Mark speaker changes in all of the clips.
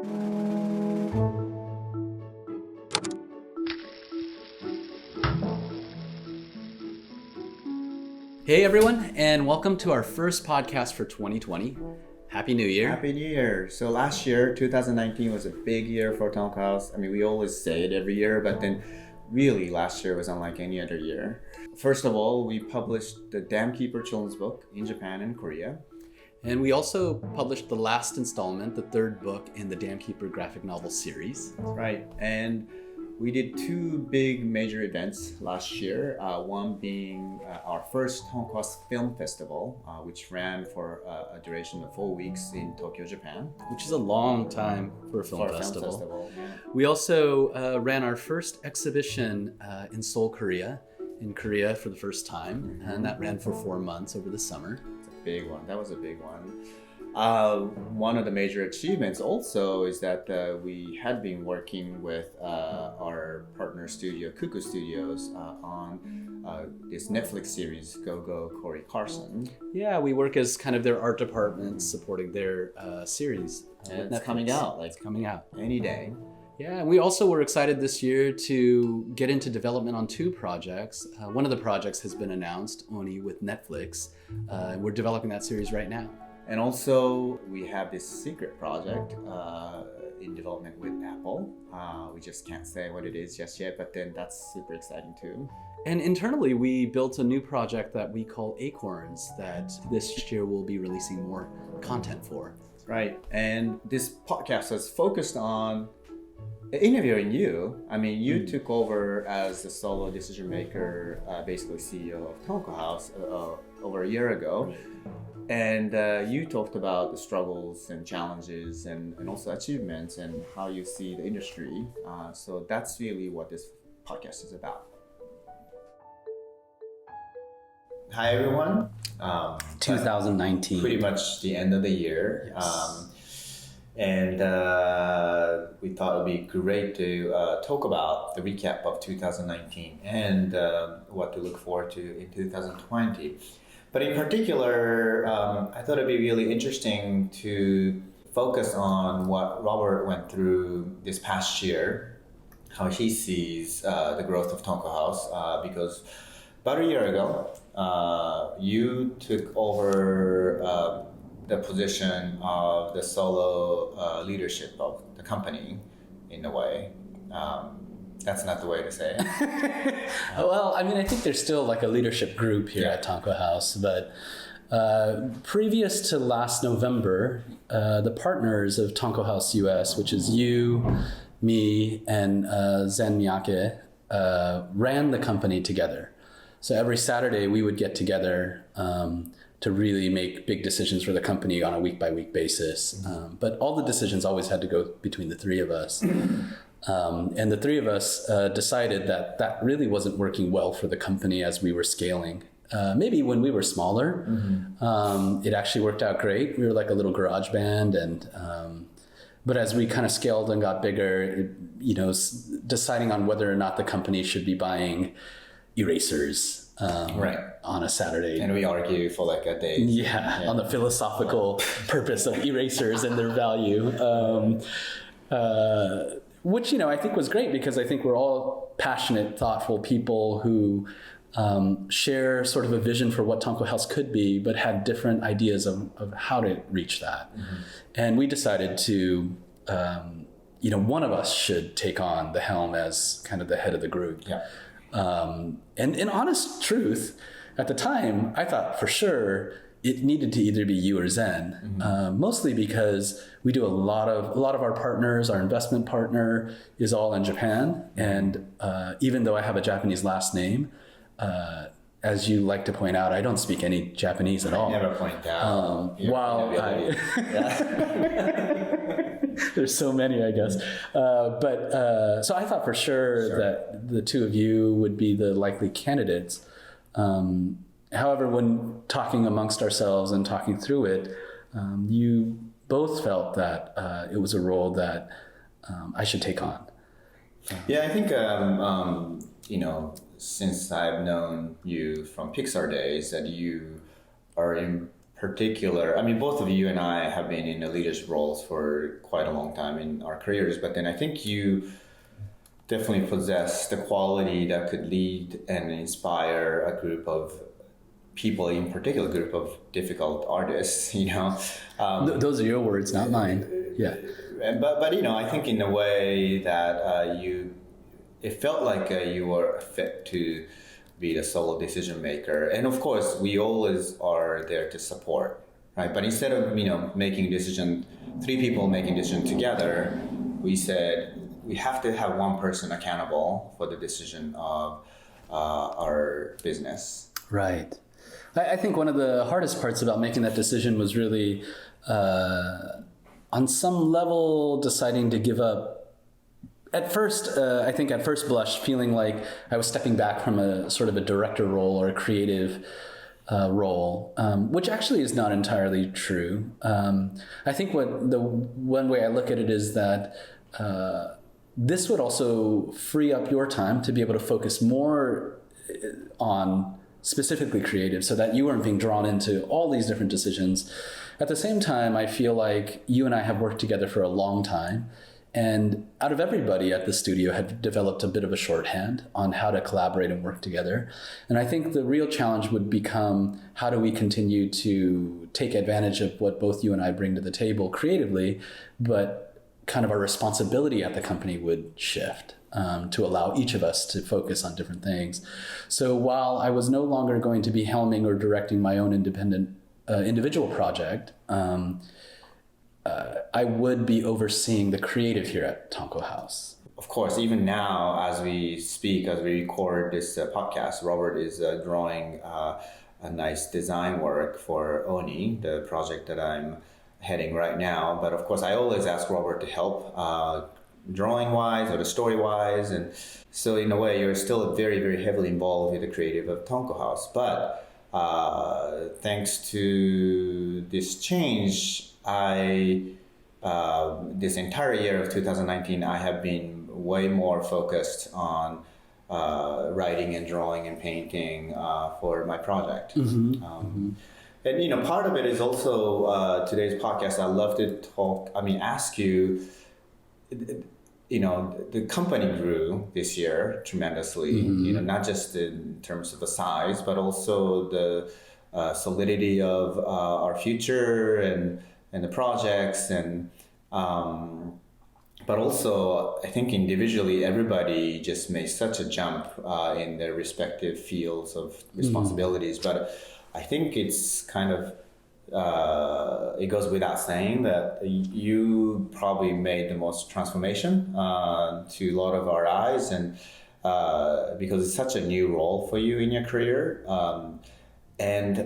Speaker 1: Hey everyone, and welcome to our first podcast for 2020. Happy New Year.
Speaker 2: Happy New Year. So last year, 2019 was a big year for Tonko House. I mean, we always say it every year, but then really last year was unlike any other year. First of all, we published the Dam Keeper children's book in Japan and Korea.
Speaker 1: And we also published the last installment, the third book in the Dam Keeper graphic novel series.
Speaker 2: Right. And we did two big major events last year, one being our first Tonko House Film Festival, which ran for a duration of 4 weeks in Tokyo, Japan.
Speaker 1: Which is a long time for a film festival.
Speaker 2: Film festival, yeah.
Speaker 1: We also ran our first exhibition in Seoul, Korea, for the first time, and that ran for 4 months over the summer.
Speaker 2: It's a big one. That was a big one. One of the major achievements also is that we had been working with our partner studio, Kuku Studios, on this Netflix series, Go Go Corey Carson.
Speaker 1: Yeah, we work as kind of their art department supporting their series.
Speaker 2: And it's coming out.
Speaker 1: It's coming out
Speaker 2: any day.
Speaker 1: Yeah, and we also were excited this year to get into development on two projects. One of the projects has been announced, Oni, with Netflix. We're developing that series right now.
Speaker 2: And also, we have this secret project in development with Apple. We just can't say what it is just yet, but then that's super exciting too.
Speaker 1: And internally, we built a new project that we call Acorns that this year we'll be releasing more content for.
Speaker 2: Right, and this podcast is focused on interviewing you. I mean, you took over as the solo decision maker, basically CEO of Tonko House over a year ago.
Speaker 1: Right.
Speaker 2: And you talked about the struggles and challenges and also achievements and how you see the industry. So that's really what this podcast is about. Hi, everyone.
Speaker 1: 2019.
Speaker 2: Pretty much the end of the year.
Speaker 1: Yes.
Speaker 2: And we thought it would be great to talk about the recap of 2019 and what to look forward to in 2020. But in particular, I thought it'd be really interesting to focus on what Robert went through this past year, how he sees the growth of Tonko House, because about a year ago, you took over the position of the solo leadership of the company in a way. That's not the way to say it.
Speaker 1: Well, I mean, I think there's still like a leadership group here at Tonko House, but previous to last November, the partners of Tonko House US, which is you, me, and Zen Miyake, ran the company together. So every Saturday we would get together to really make big decisions for the company on a week-by-week basis. But all the decisions always had to go between the three of us. And the three of us decided that that really wasn't working well for the company as we were scaling. Maybe when we were smaller, it actually worked out great. We were like a little garage band, and but as we kind of scaled and got bigger, deciding on whether or not the company should be buying erasers on a Saturday.
Speaker 2: And we argue for like a day.
Speaker 1: Yeah, on the philosophical purpose of erasers and their value. Which, I think was great because I think we're all passionate, thoughtful people who share sort of a vision for what Tonko House could be, but had different ideas of how to reach that. And we decided to, one of us should take on the helm as kind of the head of the group.
Speaker 2: Yeah.
Speaker 1: And in honest truth, at the time, I thought for sure it needed to either be you or Zen, mostly because we do a lot of our partners, our investment partner is all in Japan. And even though I have a Japanese last name, as you like to point out, I don't speak any Japanese at all.
Speaker 2: Never point out.
Speaker 1: There's so many, I guess. So I thought for sure that the two of you would be the likely candidates. However, when talking amongst ourselves and talking through it, you both felt that it was a role that I should take on.
Speaker 2: Yeah, I think, since I've known you from Pixar days, that you are particular, I mean, both of you and I have been in the leadership roles for quite a long time in our careers, but then I think you definitely possess the quality that could lead and inspire a group of people, in particular group of difficult artists, you know.
Speaker 1: Those are your words, not mine. Yeah.
Speaker 2: But you know, I think in a way that it felt like you were fit to be the solo decision maker. And of course, we always are there to support, right? But instead of, you know, making a decision, three people making a decision together, we said we have to have one person accountable for the decision of our business.
Speaker 1: Right. I think one of the hardest parts about making that decision was really, on some level, deciding to give up. At first, I think at first blush, feeling like I was stepping back from a sort of a director role or a creative role, which actually is not entirely true. I think the one way I look at it is that this would also free up your time to be able to focus more on specifically creative, so that you weren't being drawn into all these different decisions. At the same time, I feel like you and I have worked together for a long time. And out of everybody at the studio had developed a bit of a shorthand on how to collaborate and work together. And I think the real challenge would become, how do we continue to take advantage of what both you and I bring to the table creatively, but kind of our responsibility at the company would shift to allow each of us to focus on different things. So while I was no longer going to be helming or directing my own independent individual project, I would be overseeing the creative here at Tonko House.
Speaker 2: Of course, even now, as we speak, as we record this podcast, Robert is drawing a nice design work for Oni, the project that I'm heading right now. But of course, I always ask Robert to help drawing-wise or the story-wise. And so in a way, you're still very, very heavily involved with the creative of Tonko House. But thanks to this change, this entire year of 2019, I have been way more focused on writing and drawing and painting for my project. And you know, part of it is also today's podcast. I'd love to ask you. You know, the company grew this year tremendously. You know, not just in terms of the size, but also the solidity of our future and the projects, and but also I think individually everybody just made such a jump in their respective fields of responsibilities. But I think it's kind of it goes without saying that you probably made the most transformation to a lot of our eyes, and because it's such a new role for you in your career. And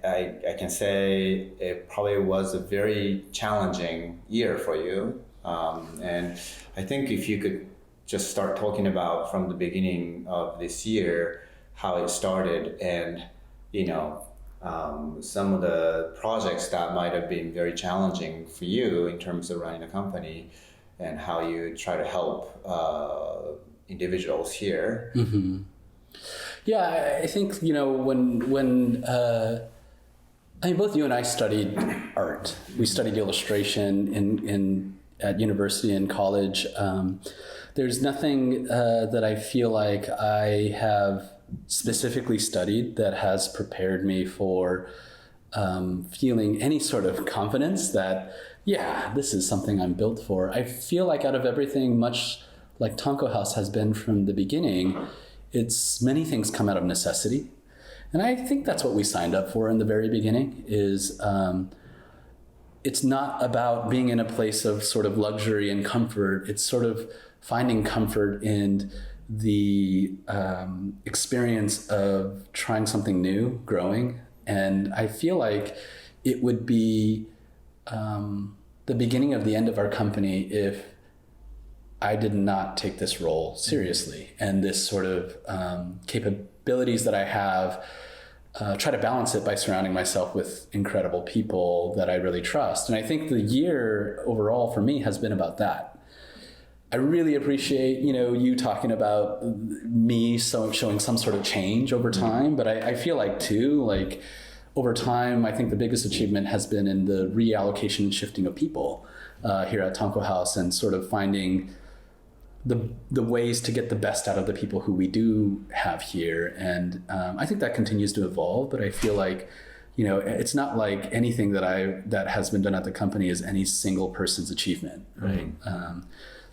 Speaker 2: I can say it probably was a very challenging year for you. And I think if you could just start talking about from the beginning of this year, how it started, and, you know, some of the projects that might have been very challenging for you in terms of running a company, and how you try to help individuals here.
Speaker 1: Yeah, I think, you know, when I mean, both you and I studied art. We studied illustration at university and college. There's nothing that I feel like I have specifically studied that has prepared me for feeling any sort of confidence that, yeah, this is something I'm built for. I feel like out of everything, much like Tonko House has been from the beginning, it's many things come out of necessity. And I think that's what we signed up for in the very beginning, is it's not about being in a place of sort of luxury and comfort. It's sort of finding comfort in the experience of trying something new, growing. And I feel like it would be the beginning of the end of our company if I did not take this role seriously, and this sort of capabilities that I have, try to balance it by surrounding myself with incredible people that I really trust. And I think the year overall for me has been about that. I really appreciate, you know, you talking about me showing some sort of change over time, but I feel like too, like over time, I think the biggest achievement has been in the reallocation and shifting of people here at Tonko House, and sort of finding the ways to get the best out of the people who we do have here. And I think that continues to evolve, but I feel like, it's not like anything that has been done at the company is any single person's achievement, right?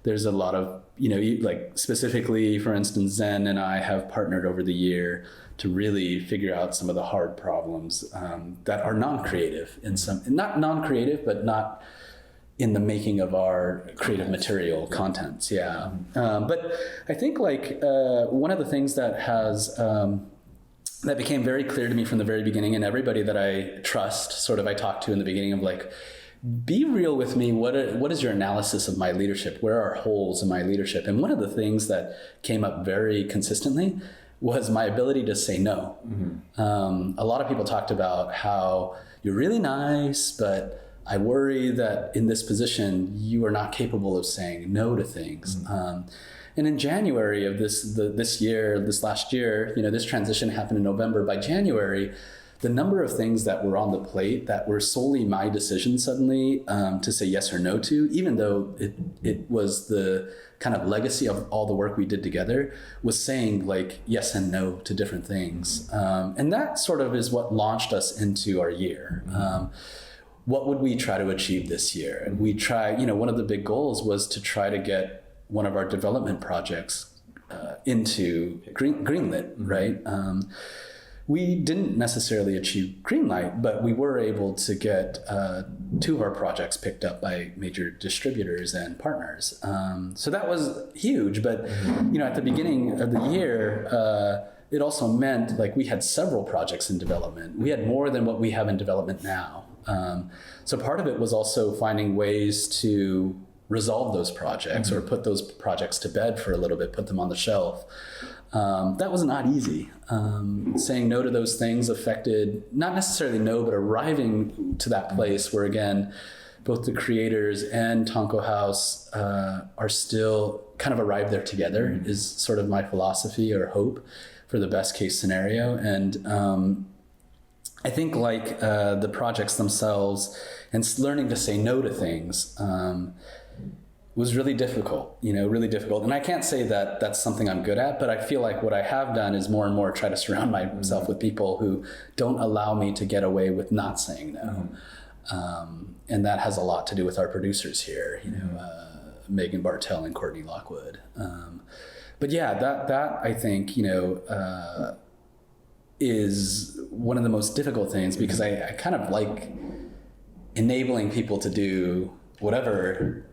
Speaker 1: There's a lot of, like specifically, for instance, Zen and I have partnered over the year to really figure out some of the hard problems that are non-creative not non-creative, but not in the making of our creative material contents. Yeah. But I think like one of the things that has, that became very clear to me from the very beginning, and everybody that I trust, sort of I talked to in the beginning of like, be real with me. What is your analysis of my leadership? Where are holes in my leadership? And one of the things that came up very consistently was my ability to say no. A lot of people talked about how you're really nice, but I worry that in this position, you are not capable of saying no to things. And in January of this last year, this transition happened in November. By January, the number of things that were on the plate that were solely my decision suddenly to say yes or no to, even though it was the kind of legacy of all the work we did together, was saying like yes and no to different things. And that sort of is what launched us into our year. What would we try to achieve this year? And we one of the big goals was to try to get one of our development projects into greenlit, right? We didn't necessarily achieve greenlight, but we were able to get 2 of our projects picked up by major distributors and partners. So that was huge. But at the beginning of the year, it also meant like we had several projects in development. We had more than what we have in development now. So part of it was also finding ways to resolve those projects or put those projects to bed for a little bit, put them on the shelf. That was not easy. Saying no to those things affected, not necessarily no, but arriving to that place where, again, both the creators and Tonko House are still kind of arrived there together is sort of my philosophy or hope for the best case scenario. And I think like the projects themselves and learning to say no to things was really difficult, really difficult. And I can't say that that's something I'm good at, but I feel like what I have done is more and more try to surround myself with people who don't allow me to get away with not saying no. And that has a lot to do with our producers here, Megan Bartell and Courtney Lockwood. But yeah, that I think, is one of the most difficult things, because I kind of like enabling people to do whatever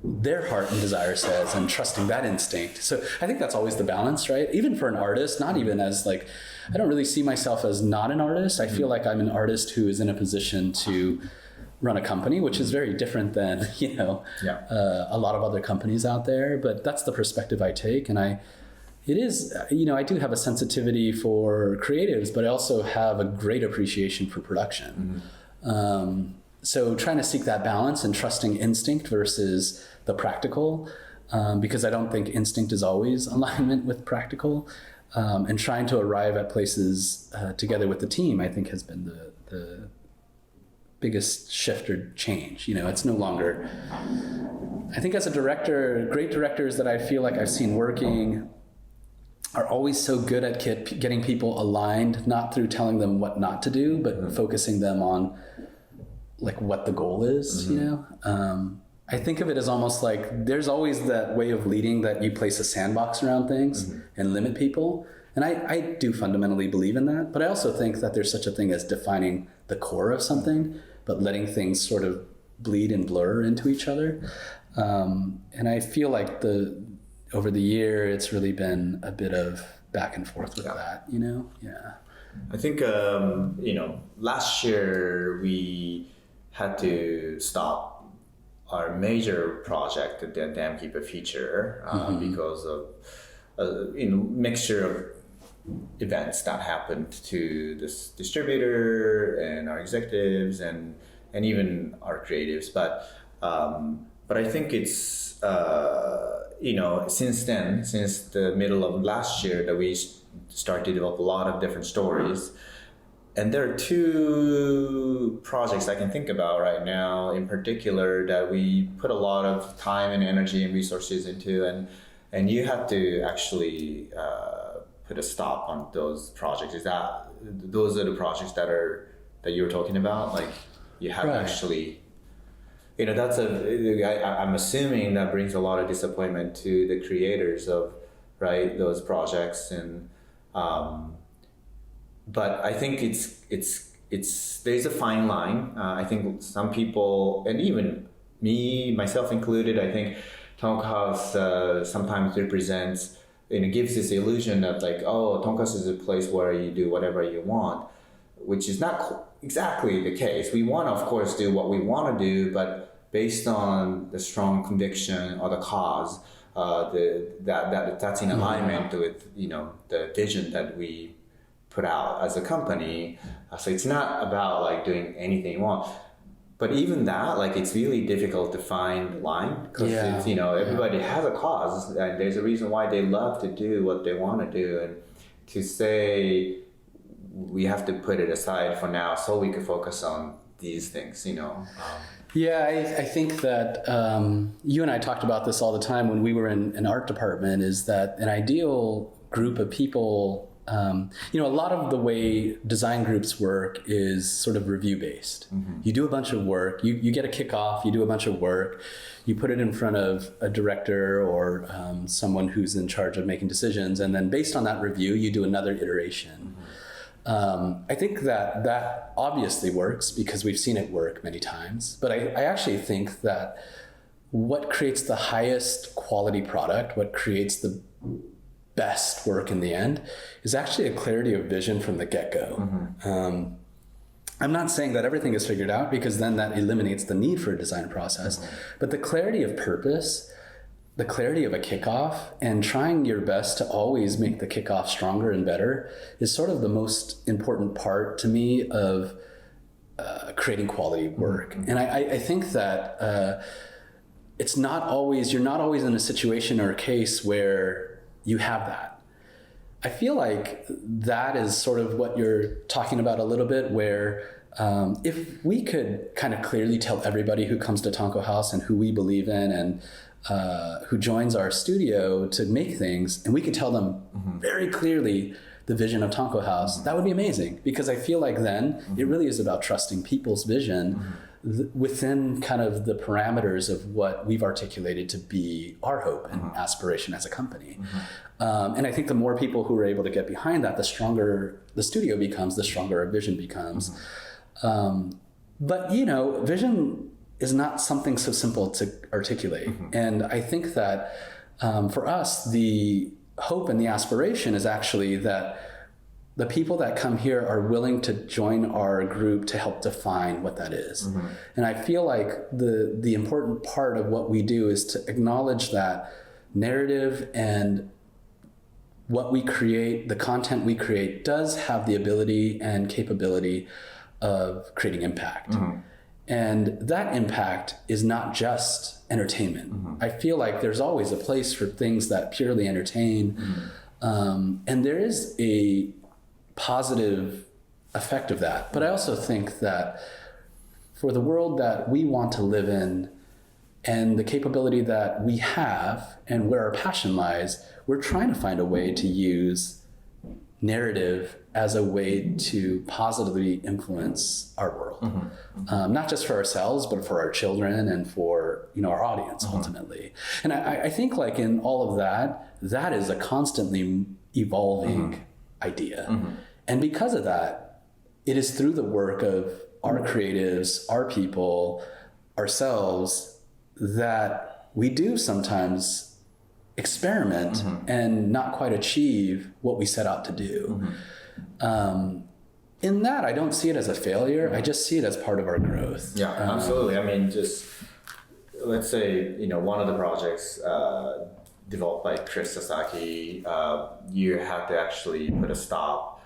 Speaker 1: their heart and desire says and trusting that instinct. So I think that's always the balance, right? Even for an artist, not even as like, I don't really see myself as not an artist. I feel like I'm an artist who is in a position to run a company, which is very different than, a lot of other companies out there. But that's the perspective I take. And I do have a sensitivity for creatives, but I also have a great appreciation for production. So trying to seek that balance and trusting instinct versus the practical, because I don't think instinct is always alignment with practical, and trying to arrive at places together with the team, I think has been the biggest shift or change. It's no longer, I think as a director, great directors that I feel like I've seen working are always so good at getting people aligned, not through telling them what not to do, but focusing them on like what the goal is, I think of it as almost like there's always that way of leading that you place a sandbox around things and limit people. And I do fundamentally believe in that, but I also think that there's such a thing as defining the core of something, but letting things sort of bleed and blur into each other. And I feel like over the year, it's really been a bit of back and forth with that, Yeah.
Speaker 2: I think, last year we had to stop our major project, the Dam Keeper feature, because of mixture of events that happened to this distributor and our executives and even our creatives. But I think it's since then, since the middle of last year, that we started to develop a lot of different stories. And there are two projects I can think about right now in particular that we put a lot of time and energy and resources into, and you have to actually put a stop on those projects. Those are the projects that you were talking about? Like you have to actually, I'm assuming that brings a lot of disappointment to the creators of those projects, and but I think it's there's a fine line. I think some people, and even me, myself included, I think Tonko House sometimes represents, gives this illusion that like, oh, Tonko House is a place where you do whatever you want, which is not exactly the case. We want to, of course, do what we want to do, but based on the strong conviction or the cause, that's in alignment with the vision that we put out as a company. So it's not about like doing anything you want, but even that, like, it's really difficult to find the line, because everybody has a cause, and there's a reason why they love to do what they want to do, and to say we have to put it aside for now so we can focus on these things.
Speaker 1: I think that you and I talked about this all the time when we were in an art department, is that an ideal group of people, a lot of the way design groups work is sort of review-based. Mm-hmm. You do a bunch of work, you get a kickoff, you do a bunch of work, you put it in front of a director or someone who's in charge of making decisions, and then based on that review, you do another iteration. Mm-hmm. I think that obviously works because we've seen it work many times, but I actually think that what creates the highest quality product, what creates the best work in the end, is actually a clarity of vision from the get-go. Mm-hmm. I'm not saying that everything is figured out, because then that eliminates the need for a design process, mm-hmm. but the clarity of purpose, the clarity of a kickoff, and trying your best to always make the kickoff stronger and better is sort of the most important part to me of creating quality work. Mm-hmm. And I think that you're not always in a situation or a case where you have that. I feel like that is sort of what you're talking about a little bit, where if we could kind of clearly tell everybody who comes to Tonko House and who we believe in and who joins our studio to make things, and we could tell them mm-hmm. very clearly the vision of Tonko House, mm-hmm. that would be amazing, because I feel like then mm-hmm. it really is about trusting people's vision mm-hmm. Within kind of the parameters of what we've articulated to be our hope and mm-hmm. aspiration as a company. Mm-hmm. And I think the more people who are able to get behind that, the stronger the studio becomes, the stronger our vision becomes. Mm-hmm. But vision is not something so simple to articulate. Mm-hmm. And I think that for us, the hope and the aspiration is actually that the people that come here are willing to join our group to help define what that is. Mm-hmm. And I feel like the important part of what we do is to acknowledge that narrative and what we create, the content we create, does have the ability and capability of creating impact. Mm-hmm. And that impact is not just entertainment. Mm-hmm. I feel like there's always a place for things that purely entertain. Mm-hmm. And there is a positive effect of that. But I also think that for the world that we want to live in and the capability that we have and where our passion lies, we're trying to find a way to use narrative as a way to positively influence our world. Mm-hmm. Not just for ourselves, but for our children and for our audience, mm-hmm. ultimately. And I think like in all of that is a constantly evolving mm-hmm. idea. Mm-hmm. And because of that, it is through the work of our creatives, our people, ourselves, that we do sometimes experiment mm-hmm. and not quite achieve what we set out to do. Mm-hmm. In that, I don't see it as a failure. I just see it as part of our growth.
Speaker 2: Yeah, absolutely. I mean, just let's say, one of the projects developed by Chris Sasaki, you had to actually put a stop.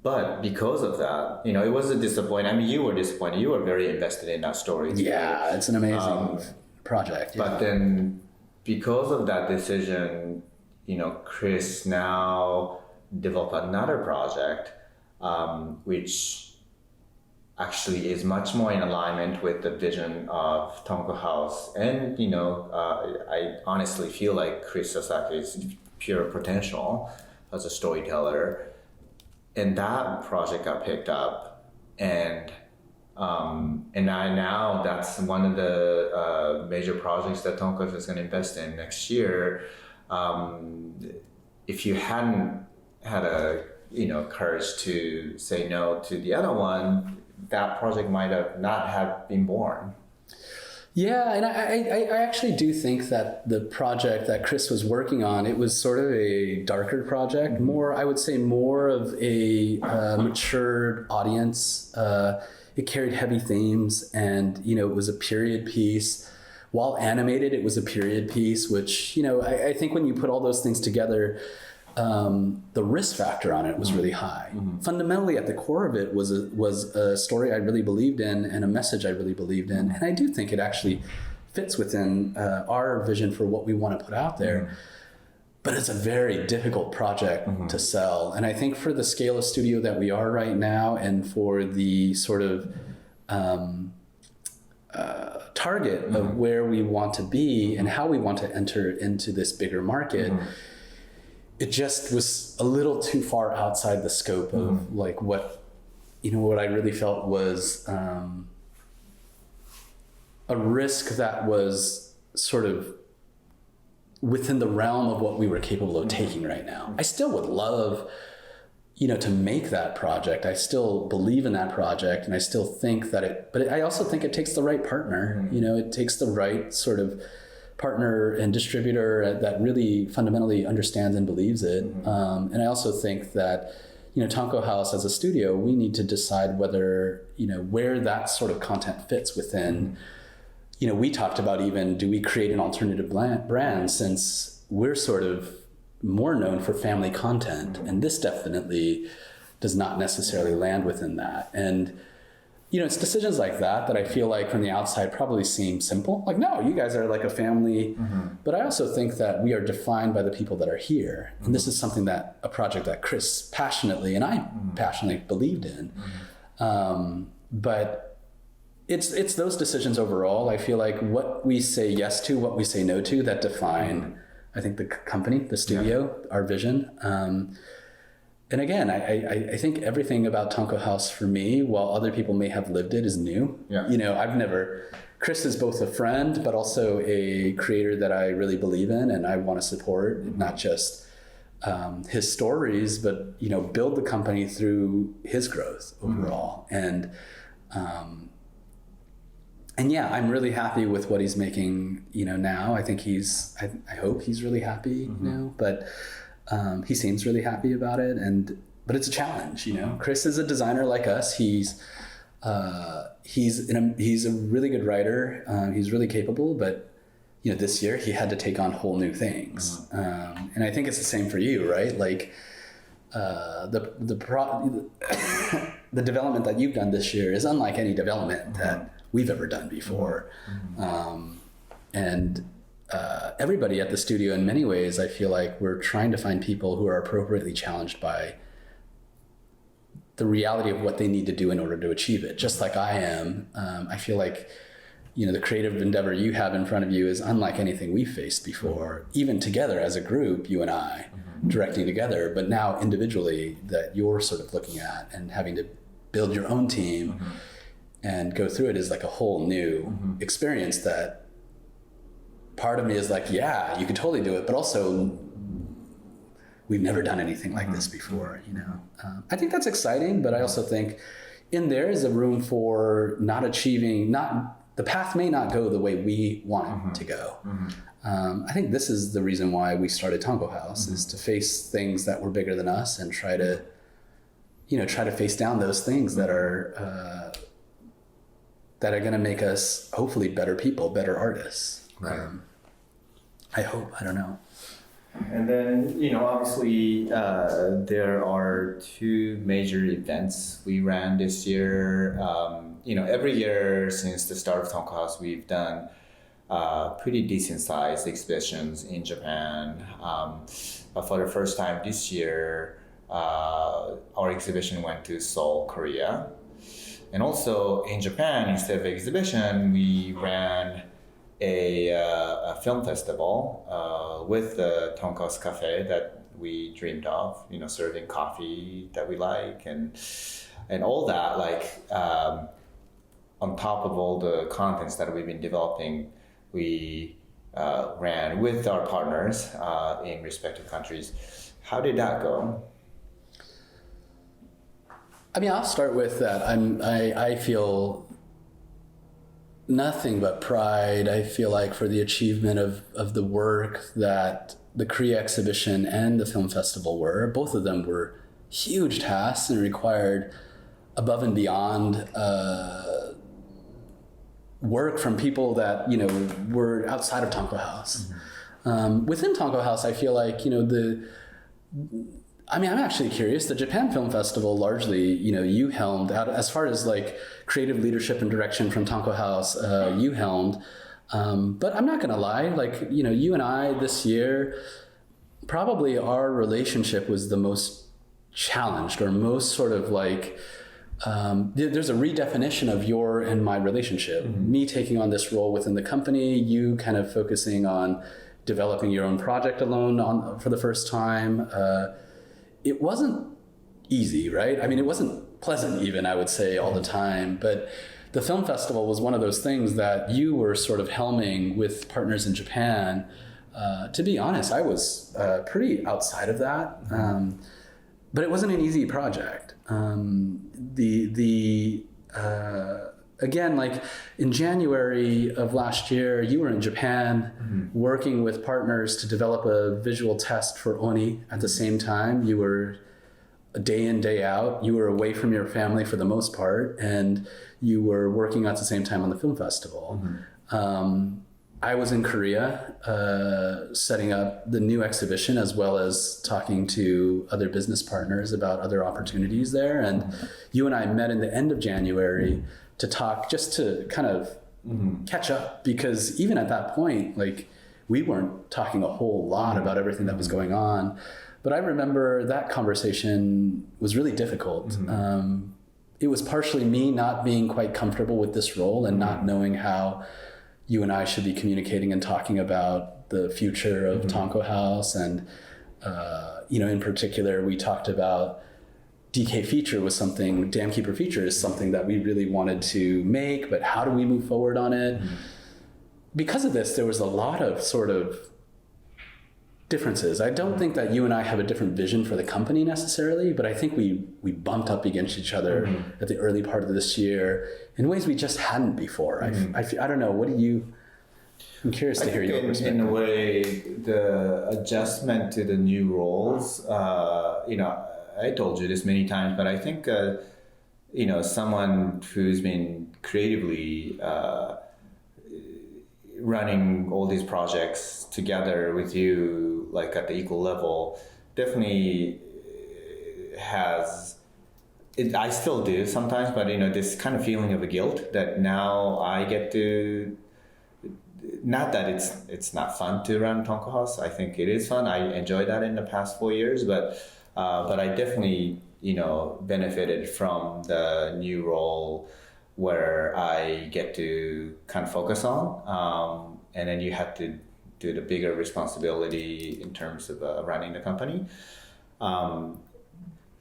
Speaker 2: But because of that, it was a disappointment. I mean, you were disappointed. You were very invested in that story too.
Speaker 1: Yeah, it's an amazing project.
Speaker 2: But then because of that decision, Chris now developed another project, which actually is much more in alignment with the vision of Tonko House. And, I honestly feel like Chris Sasaki's pure potential as a storyteller. And that project got picked up. And now that's one of the major projects that Tonko is going to invest in next year. If you hadn't had courage to say no to the other one, that project might have not have been born.
Speaker 1: Yeah, and I actually do think that the project that Chris was working on, it was sort of a darker project, I would say more of a matured audience. It carried heavy themes, and it was a period piece. While animated, it was a period piece, which I think when you put all those things together, the risk factor on it was really high. Fundamentally, at the core of it was a story I really believed in and a message I really believed in. And I do think it actually fits within our vision for what we want to put out there. But it's a very difficult project to sell. And I think for the scale of studio that we are right now, and for the sort of target of where we want to be and how we want to enter into this bigger market, it just was a little too far outside the scope of like what I really felt was a risk that was sort of within the realm of what we were capable of taking right now. I still would love, to make that project. I still believe in that project, and I still think that but I also think it takes the right partner. It takes the right sort of partner and distributor that really fundamentally understands and believes it. And I also think that, Tonko House as a studio, we need to decide whether, where that sort of content fits within. We talked about even, do we create an alternative brand, since we're sort of more known for family content, and this definitely does not necessarily land within that. And it's decisions like that I feel like from the outside probably seem simple. Like, no, you guys are like a family. But I also think that we are defined by the people that are here. And this is something a project that Chris passionately and I passionately believed in. But it's those decisions overall. I feel like what we say yes to, what we say no to, that define, I think, the company, the studio, our vision. And again, I think everything about Tonko House for me, while other people may have lived it, is new. Chris is both a friend, but also a creator that I really believe in and I want to support, not just his stories, but, build the company through his growth overall. And yeah, I'm really happy with what he's making, now. I think I hope he's really happy, but he seems really happy about it, but it's a challenge, Chris is a designer like us. He's a really good writer. He's really capable, but this year he had to take on whole new things. And I think it's the same for you, right? Like the development that you've done this year is unlike any development that we've ever done before. And everybody at the studio, in many ways, I feel like we're trying to find people who are appropriately challenged by the reality of what they need to do in order to achieve it. Just like I am. I feel like, the creative endeavor you have in front of you is unlike anything we've faced before, even together as a group, you and I, directing together, but now individually that you're sort of looking at and having to build your own team and go through it is like a whole new experience that part of me is like, yeah, you could totally do it, but also we've never done anything like this before, I think that's exciting, but I also think in there is a room for the path may not go the way we want it to go. I think this is the reason why we started Tonko House, is to face things that were bigger than us and try to face down those things that are going to make us hopefully better people, better artists.
Speaker 2: Right.
Speaker 1: I hope. I don't know.
Speaker 2: And then, obviously, there are two major events we ran this year. Every year since the start of Tonko House, we've done pretty decent sized exhibitions in Japan. But for the first time this year, our exhibition went to Seoul, Korea. And also in Japan, instead of exhibition, we ran a film festival with the Tonkasu Cafe that we dreamed of, serving coffee that we like and all that, on top of all the contents that we've been developing, we ran with our partners in respective countries. How did that go?
Speaker 1: I mean, I'll start with that. I feel nothing but pride. I feel like for the achievement of the work that the Korea exhibition and the film festival were. Both of them were huge tasks and required above and beyond work from people that were outside of Tonko House. Mm-hmm. Within Tonko House, I feel like I'm actually curious. The Japan Film Festival largely, you helmed out as far as like creative leadership and direction from Tonko House. You helmed, but I'm not gonna lie. Like you and I this year, probably our relationship was the most challenged or most sort of like. There's a redefinition of your and my relationship. Mm-hmm. Me taking on this role within the company, you kind of focusing on developing your own project alone for the first time. It wasn't easy, right? I mean, it wasn't pleasant even, I would say, all the time. But the film festival was one of those things that you were sort of helming with partners in Japan. To be honest, I was pretty outside of that. But it wasn't an easy project. Again, like in January of last year, you were in Japan mm-hmm. working with partners to develop a visual test for Oni at the same time. You were day in, day out. You were away from your family for the most part, and you were working at the same time on the film festival. Mm-hmm. I was in Korea setting up the new exhibition as well as talking to other business partners about other opportunities there. And mm-hmm. you and I met in the end of January to talk, just to kind of mm-hmm. catch up, because even at that point, like we weren't talking a whole lot about everything that was going on. But I remember that conversation was really difficult. Mm-hmm. It was partially me not being quite comfortable with this role and not knowing how you and I should be communicating and talking about the future of mm-hmm. Tonko House. And, in particular, we talked about DK feature was something, Dam Keeper feature is something that we really wanted to make, but how do we move forward on it? Mm-hmm. Because of this, there was a lot of sort of differences. I don't think that you and I have a different vision for the company necessarily, but I think we bumped up against each other mm-hmm. at the early part of this year in ways we just hadn't before. Mm-hmm. I don't know. I'm curious to hear your perspective.
Speaker 2: In a way, the adjustment to the new roles, I told you this many times, but I think, someone who's been creatively running all these projects together with you, like at the equal level, definitely has it. I still do sometimes, but this kind of feeling of a guilt that now I get to. Not that it's not fun to run Tonko House. I think it is fun. I enjoyed that in the past 4 years, but I definitely benefited from the new role where I get to kind of focus on, and then you have to do the bigger responsibility in terms of running the company.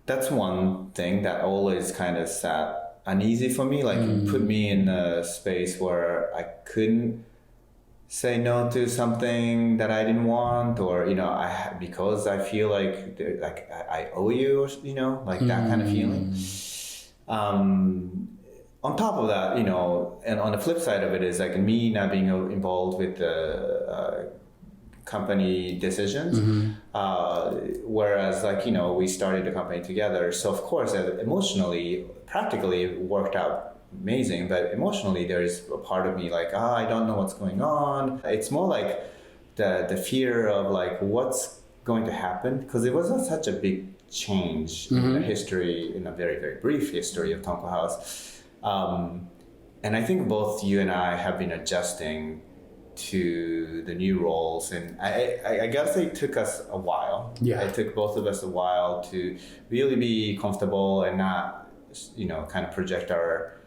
Speaker 2: That's one thing that always kind of sat uneasy for me, put me in a space where I couldn't say no to something that I didn't want, or because I feel like I owe you, or that kind of feeling. On top of that, and on the flip side of it is like me not being involved with the company decisions, whereas we started the company together. So of course, emotionally, practically it worked out amazing, but emotionally there is a part of me I don't know what's going on. It's more like the fear of what's going to happen, because it wasn't such a big change in the history, in a very, very brief history of Tonko House. And I think both you and I have been adjusting to the new roles, and I guess it took us a while. Yeah, it took both of us a while to really be comfortable and not, kind of project our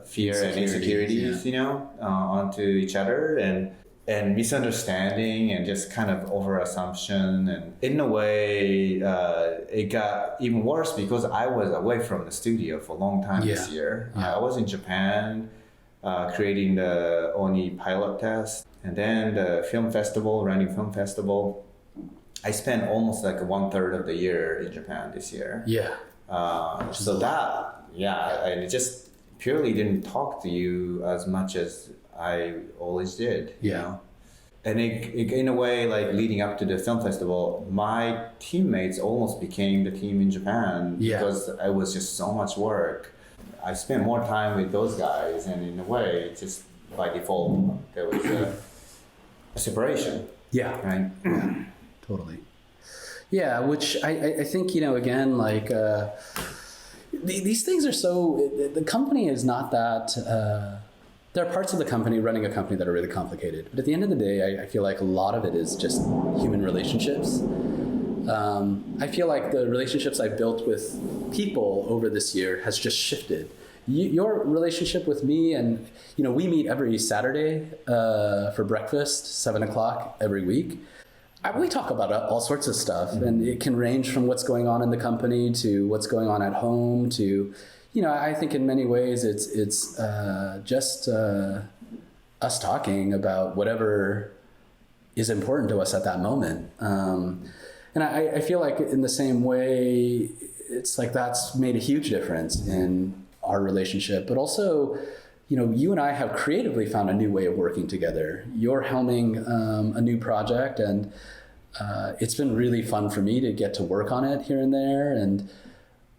Speaker 2: fear and insecurities, onto each other, and misunderstanding and just kind of over assumption. And in a way, it got even worse because I was away from the studio for a long time this year. I was in Japan creating the Oni pilot test, and then the film festival, running film festival. I spent almost like 1/3 of the year in Japan this year. I just purely didn't talk to you as much as I always did. And in a way, like leading up to the film festival, my teammates almost became the team in Japan because it was just so much work. I spent more time with those guys, and in a way, just by default, there was a separation. Right?
Speaker 1: Totally. Yeah, which I think, again, like these things are so, the company is not that, there are parts of the company, running a company, that are really complicated. But at the end of the day, I feel like a lot of it is just human relationships. I feel like the relationships I've built with people over this year has just shifted. Your relationship with me, and we meet every Saturday for breakfast, 7:00 every week. We talk about all sorts of stuff, and it can range from what's going on in the company to what's going on at home to, I think in many ways it's just us talking about whatever is important to us at that moment. And I feel like in the same way, it's like that's made a huge difference in our relationship. But also, you and I have creatively found a new way of working together. You're helming a new project, and it's been really fun for me to get to work on it here and there. And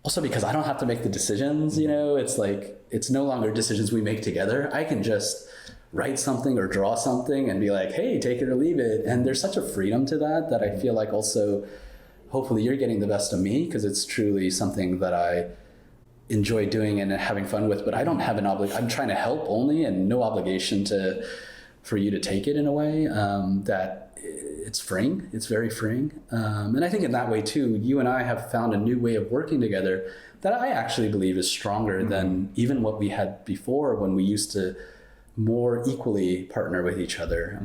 Speaker 1: also because I don't have to make the decisions, it's like, it's no longer decisions we make together. I can just write something or draw something and be like, hey, take it or leave it. And there's such a freedom to that I feel like also, hopefully you're getting the best of me, because it's truly something that I enjoy doing and having fun with, but I don't have an obligation. I'm trying to help only, and no obligation for you to take it in a way that it's freeing. It's very freeing. And I think in that way too, you and I have found a new way of working together that I actually believe is stronger than even what we had before, when we used to more equally partner with each other.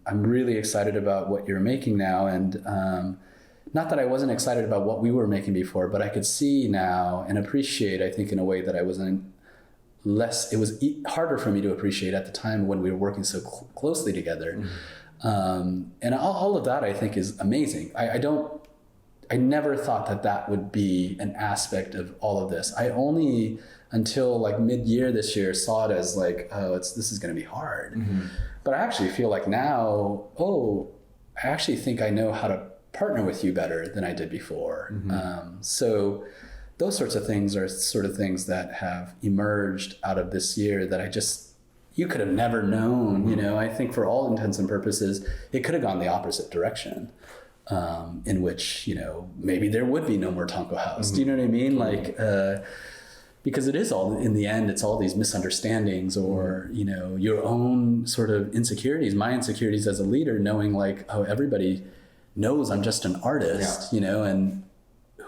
Speaker 1: I'm really excited about what you're making now, and not that I wasn't excited about what we were making before, but I could see now and appreciate, I think, in a way that I wasn't it was harder for me to appreciate at the time when we were working so closely together. And all of that I think is amazing. I never thought that would be an aspect of all of this. I only, until like mid-year this year, saw it as like, this is going to be hard. But I actually feel like now, I actually think I know how to partner with you better than I did before. So those sorts of things are sort of things that have emerged out of this year that you could have never known. I think for all intents and purposes, it could have gone the opposite direction, in which, maybe there would be no more Tonko House. Do you know what I mean? Like, because it is all, in the end, it's all these misunderstandings or, your own sort of insecurities, my insecurities as a leader, knowing like, everybody knows I'm just an artist, and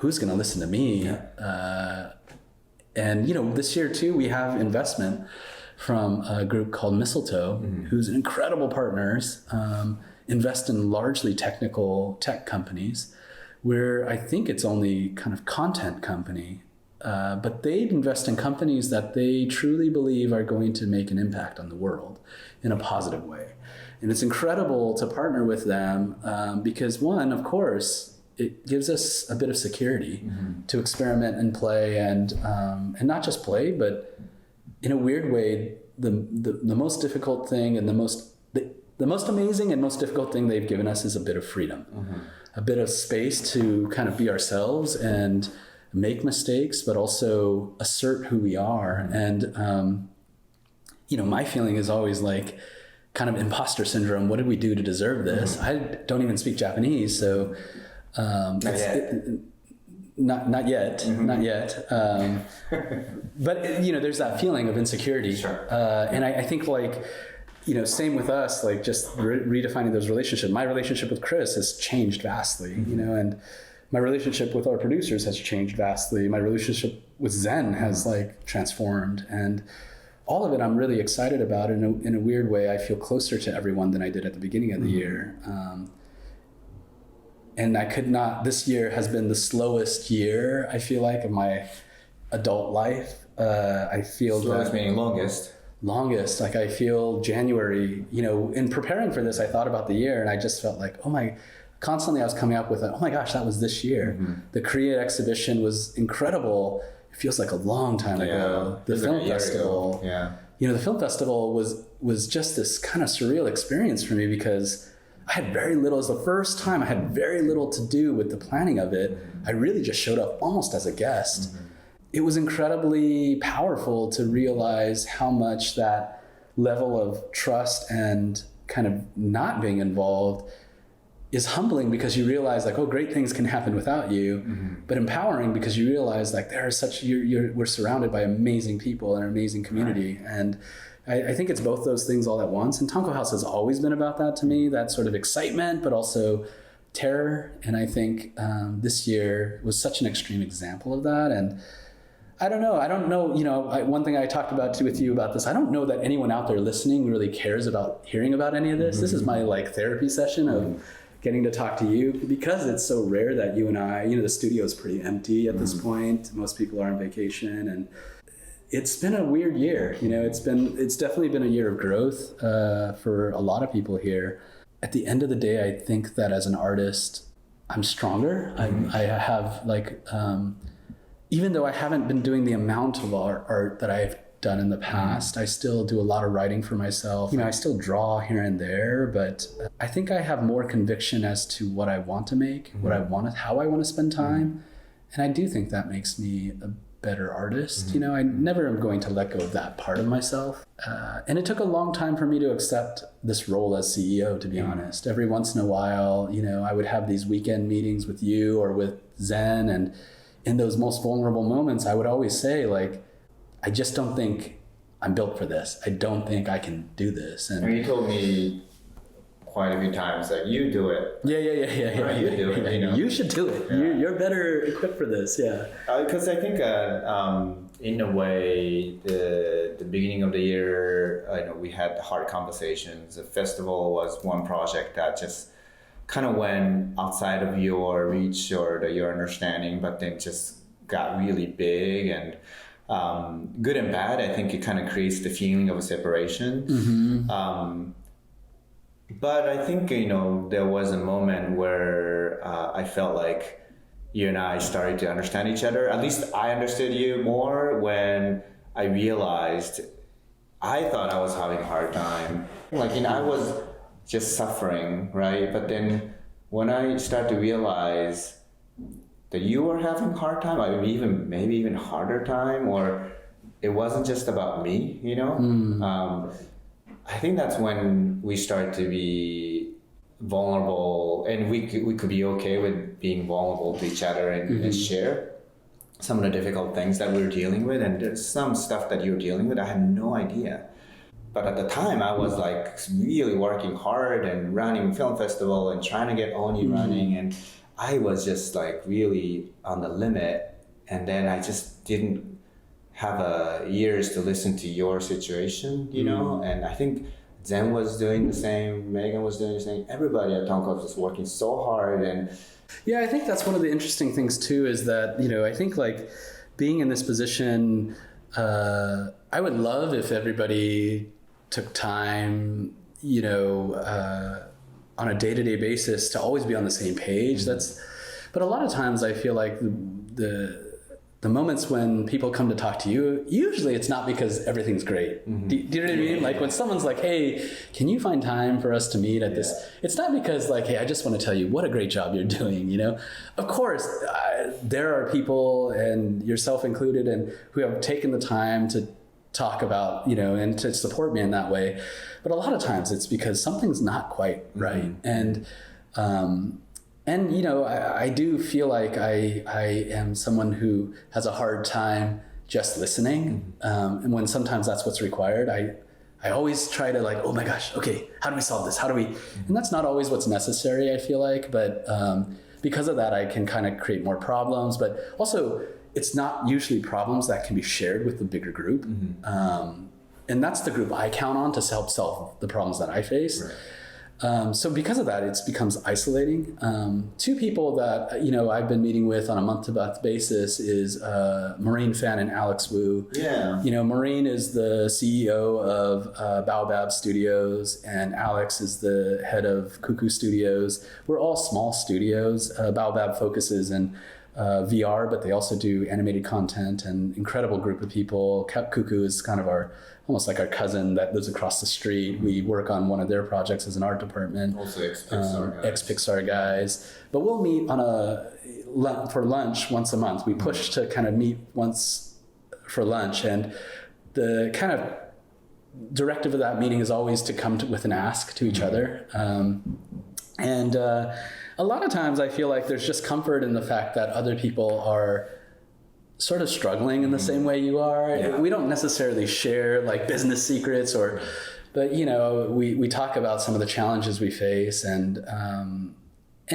Speaker 1: who's going to listen to me? And, this year too, we have investment from a group called Mistletoe, who's incredible partners, invest in largely tech companies, where I think it's only kind of content company, but they invest in companies that they truly believe are going to make an impact on the world in a positive way. And it's incredible to partner with them because, one, of course, it gives us a bit of security to experiment and play, and not just play, but in a weird way, the most difficult thing and the most amazing and most difficult thing they've given us is a bit of freedom, a bit of space to kind of be ourselves and make mistakes, but also assert who we are. And, my feeling is always like kind of imposter syndrome. What did we do to deserve this? I don't even speak Japanese, so not yet. Not yet. But there's that feeling of insecurity.
Speaker 2: Sure.
Speaker 1: And I think like, same with us, like just redefining those relationships. My relationship with Chris has changed vastly, and my relationship with our producers has changed vastly. My relationship with Zen has like transformed, and all of it I'm really excited about. In a weird way, I feel closer to everyone than I did at the beginning of the year. And I could not, this year has been the slowest year, I feel like, of my adult life. I feel
Speaker 2: slowest meaning longest. Like I feel January, in preparing for this, I thought about the year and I just felt like, constantly I was coming up with oh my gosh, that was this year. Mm-hmm. The Korea exhibition was incredible. It feels like a long time ago. The film festival. The film festival was just this kind of surreal experience for me because I had very little. It was the first time I had very little to do with the planning of it. I really just showed up almost as a guest. Mm-hmm. It was incredibly powerful to realize how much that level of trust and kind of not being involved is humbling, because you realize like, great things can happen without you, but empowering because you realize like we're surrounded by amazing people and an amazing community. Right. And I think it's both those things all at once. And Tonko House has always been about that to me, that sort of excitement, but also terror. And I think this year was such an extreme example of that. And I don't know, one thing I talked about too with you about this, I don't know that anyone out there listening really cares about hearing about any of this. Mm-hmm. This is my like therapy session of getting to talk to you, because it's so rare that you and I, the studio is pretty empty at this point. Most people are on vacation, and it's been a weird year. It's definitely been a year of growth for a lot of people here. At the end of the day, I think that as an artist, I'm stronger. I have like, even though I haven't been doing the amount of art that I've done in the past, I still do a lot of writing for myself. I still draw here and there, but I think I have more conviction as to what I want to make, how I want to spend time. And I do think that makes me a better artist. I never am going to let go of that part of myself. And it took a long time for me to accept this role as CEO, to be honest. Every once in a while, I would have these weekend meetings with you or with Zen, and in those most vulnerable moments, I would always say, like, I just don't think I'm built for this. I don't think I can do this. And you told me quite a few times that you do it.
Speaker 1: Yeah.
Speaker 2: You do it.
Speaker 1: You should do it. Yeah. You're better equipped for this. Yeah.
Speaker 2: Because I think, in a way, the beginning of the year, we had hard conversations. The festival was one project that just kind of went outside of your reach or your understanding, but then just got really big and good and bad. I think it kind of creates the feeling of a separation. But I think, there was a moment where I felt like you and I started to understand each other. At least I understood you more when I realized I thought I was having a hard time. I was just suffering, right? But then when I start to realize that you were having a hard time, maybe even harder time, or it wasn't just about me, I think that's when we start to be vulnerable, and we could be okay with being vulnerable to each other and share some of the difficult things that we're dealing with. And there's some stuff that you're dealing with I had no idea. But at the time, I was like really working hard and running film festival and trying to get Oni running, and I was just like really on the limit. And then I just didn't have years to listen to your situation, And I think Zen was doing the same, Megan was doing the same. Everybody at Tonko was working so hard. And
Speaker 1: yeah, I think that's one of the interesting things too, is that, I think like being in this position, I would love if everybody took time, on a day-to-day basis to always be on the same page. But a lot of times I feel like the moments when people come to talk to you, usually it's not because everything's great. Do you know what I mean? Like when someone's like, hey, can you find time for us to meet at this? It's not because like, hey, I just want to tell you what a great job you're doing, Of course, there are people, and yourself included, and who have taken the time to talk about, and to support me in that way. But a lot of times it's because something's not quite right. And I do feel like I am someone who has a hard time just listening. And when sometimes that's what's required, I always try to like, oh my gosh, okay, how do we solve this? And that's not always what's necessary, I feel like. But because of that, I can kind of create more problems. But also, it's not usually problems that can be shared with the bigger group. And that's the group I count on to help solve the problems that I face. Right. So because of that, it becomes isolating. Two people that, you know, I've been meeting with on a month-to-month basis is Maureen Fan and Alex Wu.
Speaker 2: Yeah.
Speaker 1: You know, Maureen is the CEO of Baobab Studios, and Alex is the head of Cuckoo Studios. We're all small studios. Baobab focuses in VR, but they also do animated content, and incredible group of people. Cuckoo is kind of almost like our cousin that lives across the street. We work on one of their projects as an art department.
Speaker 2: Also ex-Pixar guys.
Speaker 1: Ex-Pixar guys. But we'll meet for lunch once a month. We push to kind of meet once for lunch, and the kind of directive of that meeting is always to come with an ask to each other. A lot of times I feel like there's just comfort in the fact that other people are sort of struggling in the same way you are. Yeah. We don't necessarily share like business secrets but you know, we talk about some of the challenges we face and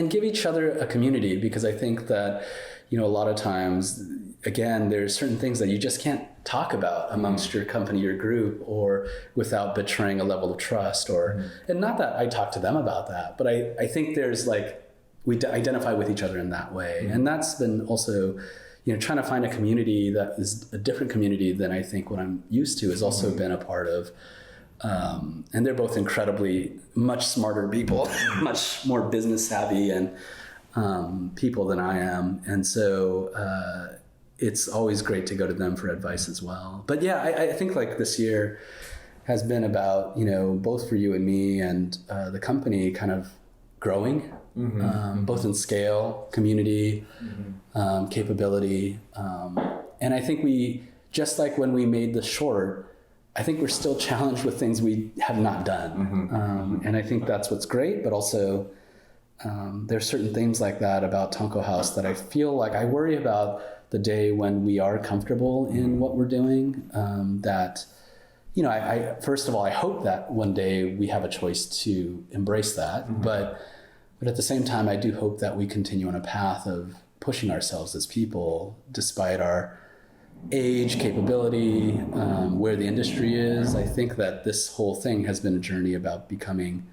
Speaker 1: give each other a community, because I think that, you know, a lot of times, again, there's certain things that you just can't talk about amongst your company, your group, or without betraying a level of trust and not that I talk to them about that, but I think there's like, we identify with each other in that way. And that's been also, you know, trying to find a community that is a different community than I think what I'm used to has also been a part of. And they're both incredibly much smarter people, much more business savvy and people than I am. And so it's always great to go to them for advice as well. But yeah, I think like this year has been about, you know, both for you and me and the company kind of growing, both in scale, community, capability. And I think we, just like when we made the short, I think we're still challenged with things we have not done. And I think that's what's great, but also there's certain things like that about Tonko House that I feel like I worry about the day when we are comfortable in what we're doing. That, you know, I first of all, I hope that one day we have a choice to embrace that. But at the same time, I do hope that we continue on a path of pushing ourselves as people, despite our age, capability, where the industry is. I think that this whole thing has been a journey about becoming,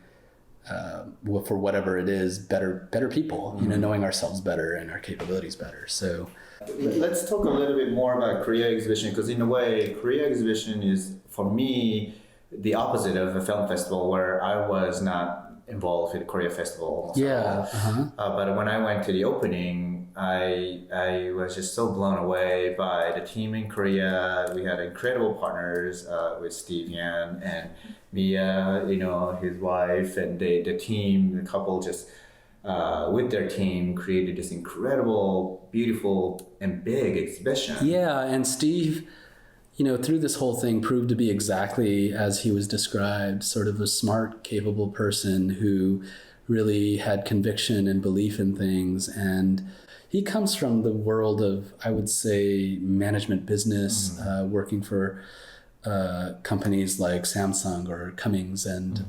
Speaker 1: for whatever it is, better people, you know, knowing ourselves better and our capabilities better. So
Speaker 2: let's talk a little bit more about Korea Exhibition, because in a way, Korea Exhibition is, for me, the opposite of a film festival where I was not involved with the Korea Festival almost at all. But when I went to the opening, I was just so blown away by the team in Korea. We had incredible partners with Steve Yan and Mia, you know, his wife, and the team, the couple just with their team created this incredible, beautiful, and big exhibition.
Speaker 1: Yeah, and Steve, you know, through this whole thing proved to be exactly as he was described, sort of a smart, capable person who really had conviction and belief in things. And he comes from the world of, I would say, management business, working for companies like Samsung or Cummins, and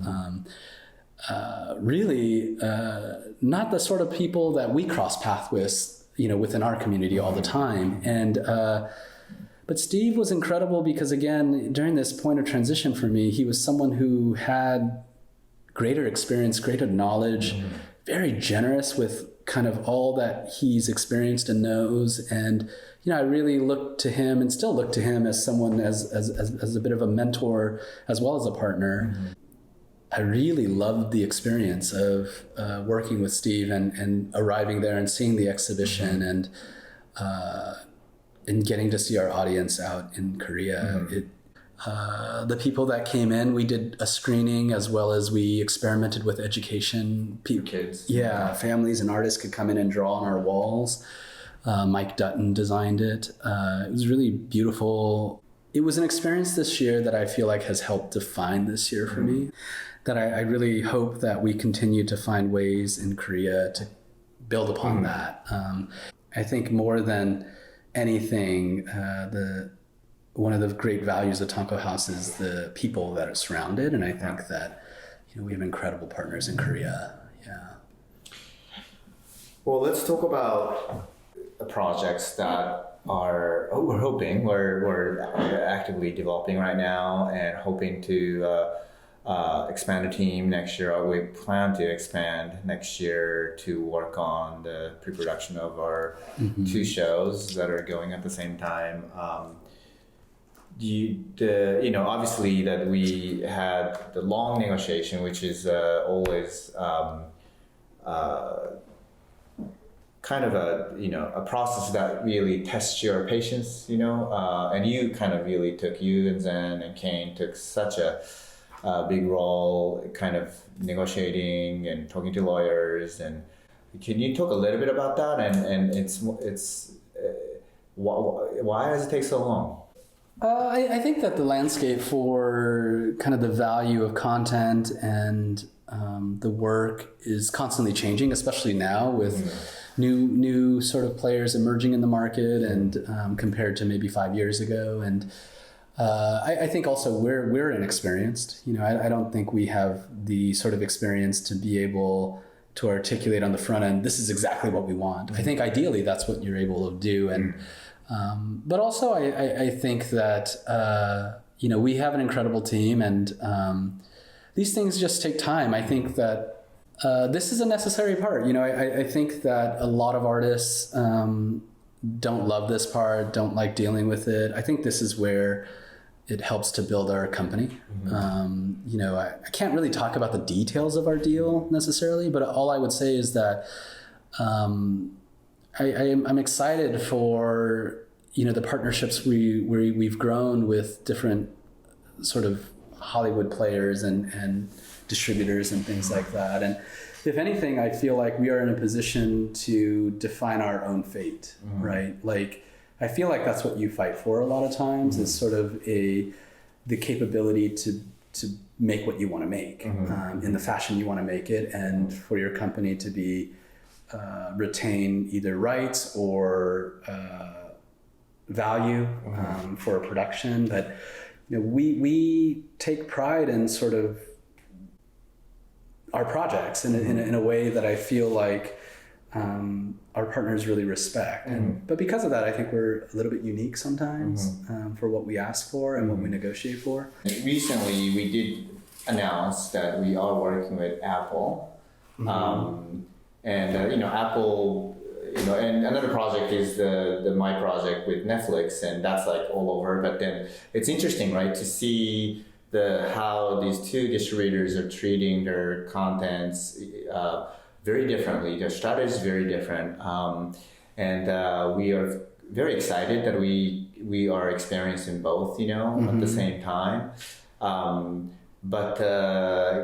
Speaker 1: really not the sort of people that we cross paths with, you know, within our community all the time. And but Steve was incredible because, again, during this point of transition for me, he was someone who had greater experience, greater knowledge, very generous with kind of all that he's experienced and knows. And, you know, I really looked to him and still look to him as someone, as a bit of a mentor as well as a partner. I really loved the experience of working with Steve and arriving there and seeing the exhibition and getting to see our audience out in Korea. The people that came in, we did a screening as well as we experimented with education.
Speaker 2: Kids.
Speaker 1: Yeah, families and artists could come in and draw on our walls. Mike Dutton designed it. It was really beautiful. It was an experience this year that I feel like has helped define this year for me. That I really hope that we continue to find ways in Korea to build upon that. I think more than anything, one of the great values of Tonko House is the people that are surrounded, and I think that, you know, we have incredible partners in Korea. Yeah.
Speaker 2: Well, let's talk about the projects that we're actively developing right now and hoping to expand the team next year. We plan to expand next year to work on the pre-production of our two shows that are going at the same time. Obviously that we had the long negotiation, which is always kind of a process that really tests your patience, and you and Zen and Kane took such a big role kind of negotiating and talking to lawyers. And can you talk a little bit about that, and why does it take so long?
Speaker 1: I think that the landscape for kind of the value of content and the work is constantly changing, especially now with new sort of players emerging in the market, and compared to maybe 5 years ago. And I think also we're inexperienced. I don't think we have the sort of experience to be able to articulate on the front end, this is exactly what we want. I think ideally that's what you're able to do. And but also I think that we have an incredible team, and these things just take time. I think that this is a necessary part. I think that a lot of artists don't love this part, don't like dealing with it. I think this is where it helps to build our company. I can't really talk about the details of our deal necessarily, but all I would say is that I'm excited for the partnerships we've grown with different sort of Hollywood players and distributors and things like that. And if anything, I feel like we are in a position to define our own fate, right? Like, I feel like that's what you fight for a lot of times, is sort of the capability to make what you want to make in the fashion you want to make it, and for your company to be retain either rights or value for a production. But we take pride in sort of our projects in a way that I feel like our partners really respect. But because of that, I think we're a little bit unique sometimes for what we ask for and what we negotiate for.
Speaker 2: Recently, we did announce that we are working with Apple. Apple, and another project is the my project with Netflix, and that's like all over. But then it's interesting, right, to see how these two distributors are treating their contents very differently. Their strategy is very different, and we are very excited that we are experiencing both, at the same time. But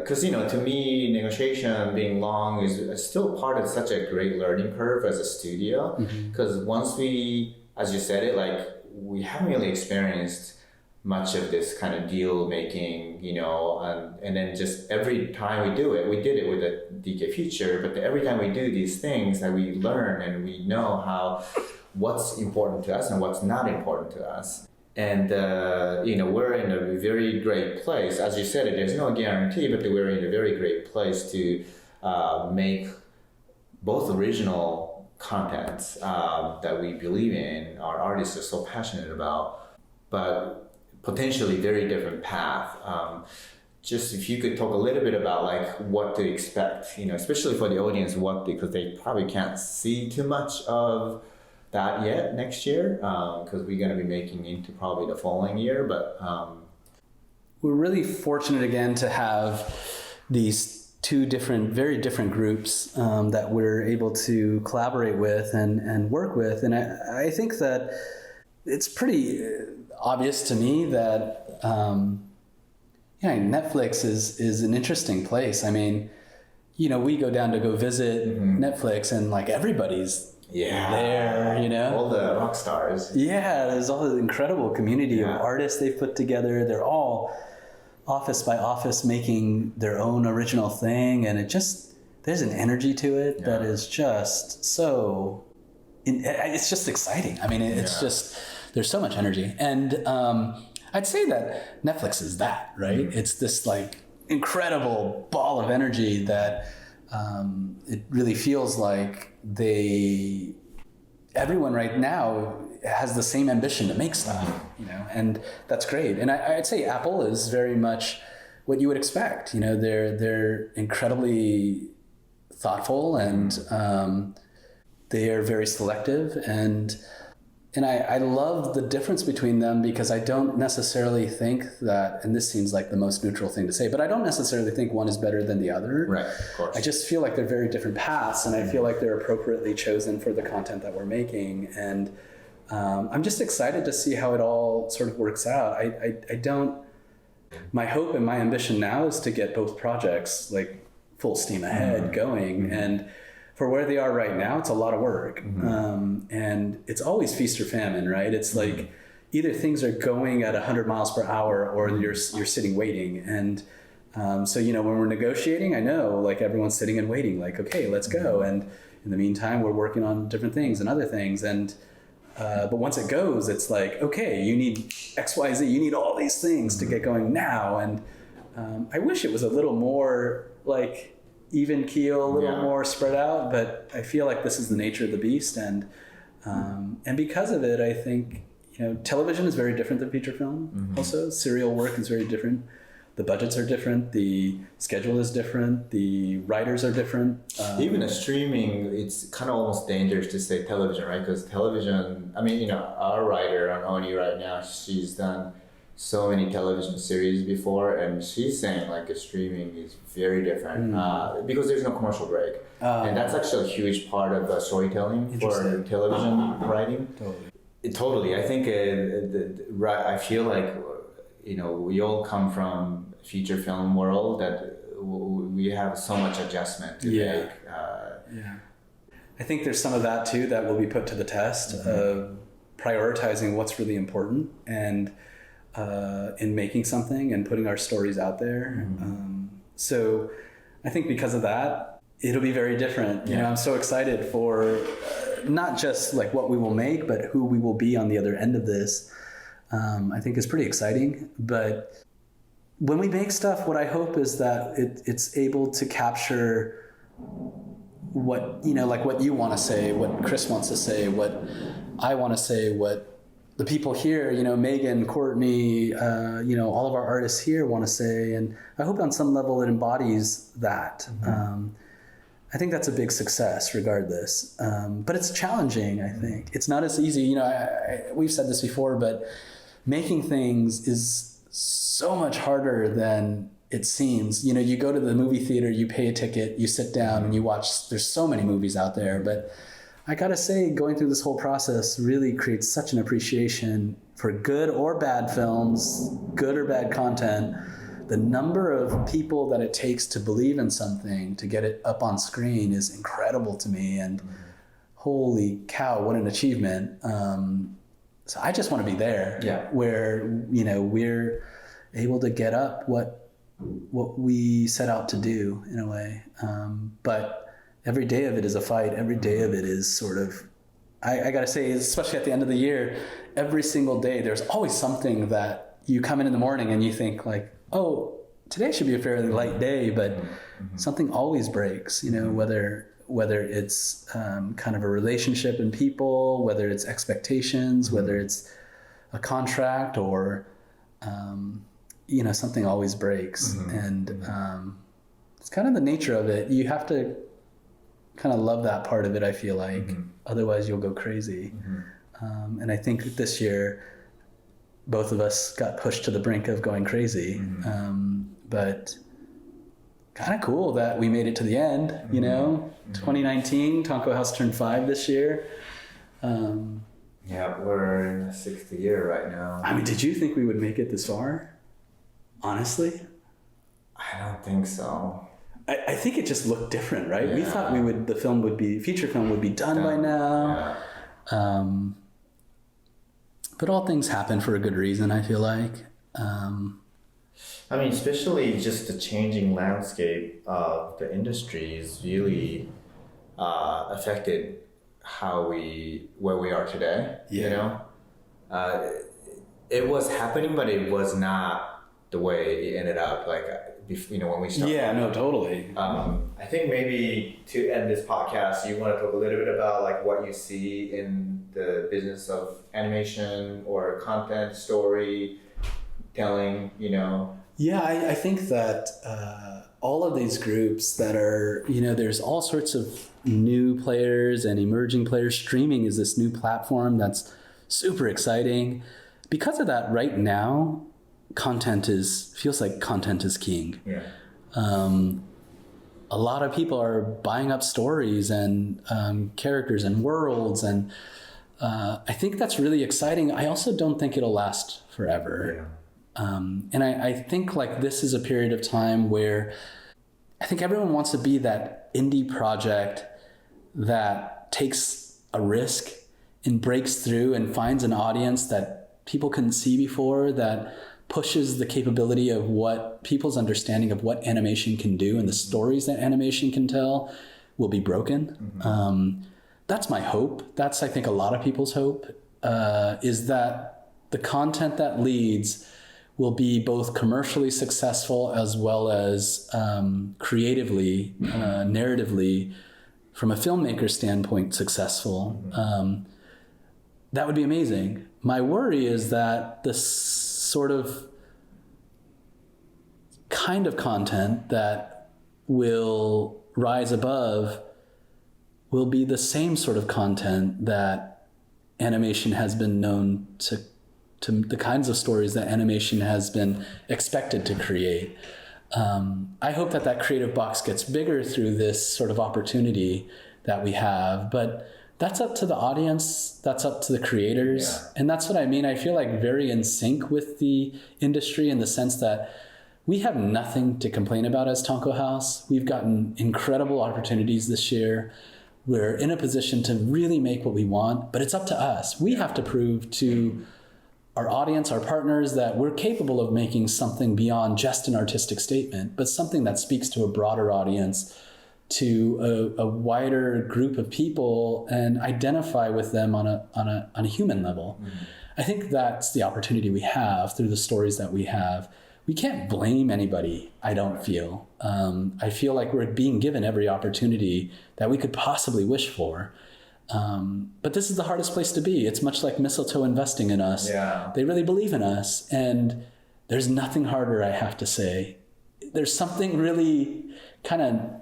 Speaker 2: because to me, negotiation being long is still part of such a great learning curve as a studio. Because once we, as you said it, like, we haven't really experienced much of this kind of deal making, and then just every time we did it with the DK Future, but every time we do these things that we learn and we know what's important to us and what's not important to us. And, we're in a very great place. As you said, there's no guarantee, but we're in a very great place to make both original contents that we believe in, our artists are so passionate about, but potentially very different path. Just if you could talk a little bit about like what to expect, especially for the audience, because they probably can't see too much of that yet next year, because we're going to be making into probably the following year. But
Speaker 1: we're really fortunate again to have these two very different groups that we're able to collaborate with and work with. And I think that it's pretty obvious to me that Netflix is an interesting place. I mean, we go down to go visit Netflix, and like everybody's there,
Speaker 2: all the rock stars.
Speaker 1: Yeah, there's all this incredible community of artists they've put together. They're all office by office making their own original thing, and there's an energy to it that is just so. It's just exciting. I mean, it's just there's so much energy, and I'd say that Netflix is that, right? It's this like incredible ball of energy that it really feels like everyone right now has the same ambition to make stuff, you know, and that's great. And I'd say Apple is very much what you would expect. You know, they're incredibly thoughtful, and they are very selective, and I love the difference between them, because I don't necessarily think that, and this seems like the most neutral thing to say, but I don't necessarily think one is better than the other.
Speaker 2: Right, of course.
Speaker 1: I just feel like they're very different paths, and I feel like they're appropriately chosen for the content that we're making. And I'm just excited to see how it all sort of works out. I don't, my hope and my ambition now is to get both projects like full steam ahead going. And for where they are right now, it's a lot of work. And it's always feast or famine, right? It's like either things are going at 100 miles per hour or you're sitting waiting. And so, you know, when we're negotiating, I know like everyone's sitting and waiting, like, okay, let's go. And in the meantime, we're working on different things and other things. And but once it goes, it's like, okay, you need X, Y, Z, you need all these things to get going now. And I wish it was a little more like even keel, a little more spread out, but I feel like this is the nature of the beast. And because of it, I think, you know, television is very different than feature film. Also, serial work is very different. The budgets are different. The schedule is different. The writers are different.
Speaker 2: Even a streaming, it's kind of almost dangerous to say television, right? Because television, I mean, you know, our writer on Oni right now, she's done so many television series before, and she's saying like a streaming is very different because there's no commercial break. And that's actually a huge part of storytelling for television writing. Totally. I think I feel like, you know, we all come from feature film world that we have so much adjustment to make.
Speaker 1: I think there's some of that too that will be put to the test of prioritizing what's really important and in making something and putting our stories out there. So I think because of that, it'll be very different. You know, I'm so excited for not just like what we will make, but who we will be on the other end of this. I think is pretty exciting. But when we make stuff, what I hope is that it's able to capture what, you know, like what you want to say, what Chris wants to say, what I want to say, what the people here, you know, Megan, Courtney, you know, all of our artists here want to say. And I hope on some level it embodies that. I think that's a big success regardless. But it's challenging, I think. It's not as easy. You know, we've said this before, but making things is so much harder than it seems. You know, you go to the movie theater, you pay a ticket, you sit down and you watch. There's so many movies out there, but I gotta say, going through this whole process really creates such an appreciation for good or bad films, good or bad content. The number of people that it takes to believe in something, to get it up on screen is incredible to me. And holy cow, what an achievement. So I just want to be there where, you know, we're able to get up what we set out to do in a way. But every day of it is a fight. Every day of it is sort of, I got to say, especially at the end of the year, every single day, there's always something that you come in the morning and you think like, oh, today should be a fairly light day, but something always breaks, you know, whether it's kind of a relationship in people, whether it's expectations, whether it's a contract or, you know, something always breaks. And it's kind of the nature of it. You have to kind of love that part of it, I feel like. Otherwise you'll go crazy. And I think this year both of us got pushed to the brink of going crazy. But kind of cool that we made it to the end, you know. 2019, Tonko House turned 5 this year.
Speaker 2: Yeah, we're in the 6th year right now.
Speaker 1: I mean, did you think we would make it this far? Honestly?
Speaker 2: I don't think so.
Speaker 1: I think it just looked different, right? We thought feature film would be done by now. But all things happen for a good reason, I feel like.
Speaker 2: I mean, especially just the changing landscape of the industry is really affected where we are today. You know, it was happening, but it was not the way it ended up. Like, you know, when we started.
Speaker 1: Yeah, no, totally.
Speaker 2: I think maybe to end this podcast, you want to talk a little bit about like what you see in the business of animation or content, story telling,
Speaker 1: Yeah, I think that all of these groups that are, there's all sorts of new players and emerging players. Streaming is this new platform that's super exciting. Because of that, right now, feels like content is king.
Speaker 2: Yeah.
Speaker 1: A lot of people are buying up stories and characters and worlds, and I think that's really exciting. I also don't think it'll last forever.
Speaker 2: Yeah.
Speaker 1: And I think like this is a period of time where I think everyone wants to be that indie project that takes a risk and breaks through and finds an audience that people couldn't see before, that pushes the capability of what people's understanding of what animation can do and the stories that animation can tell will be broken. Mm-hmm. That's my hope. That's, I think, a lot of people's hope, is that the content that leads will be both commercially successful as well as creatively, narratively, from a filmmaker standpoint, successful. Mm-hmm. That would be amazing. My worry is that this sort of kind of content that will rise above will be the same sort of content that animation has been known to the kinds of stories that animation has been expected to create. I hope that creative box gets bigger through this sort of opportunity that we have, but that's up to the audience, that's up to the creators. Yeah. And that's what I mean. I feel like very in sync with the industry in the sense that we have nothing to complain about as Tonko House. We've gotten incredible opportunities this year. We're in a position to really make what we want, but it's up to us. We have to prove to our audience, our partners, that we're capable of making something beyond just an artistic statement, but something that speaks to a broader audience, to a wider group of people, and identify with them on a human level. Mm-hmm. I think that's the opportunity we have through the stories that we have. We can't blame anybody, I don't feel. I feel like we're being given every opportunity that we could possibly wish for. But this is the hardest place to be. It's much like Mistletoe investing in us. Yeah. They really believe in us, and there's nothing harder, I have to say. There's something really kind of,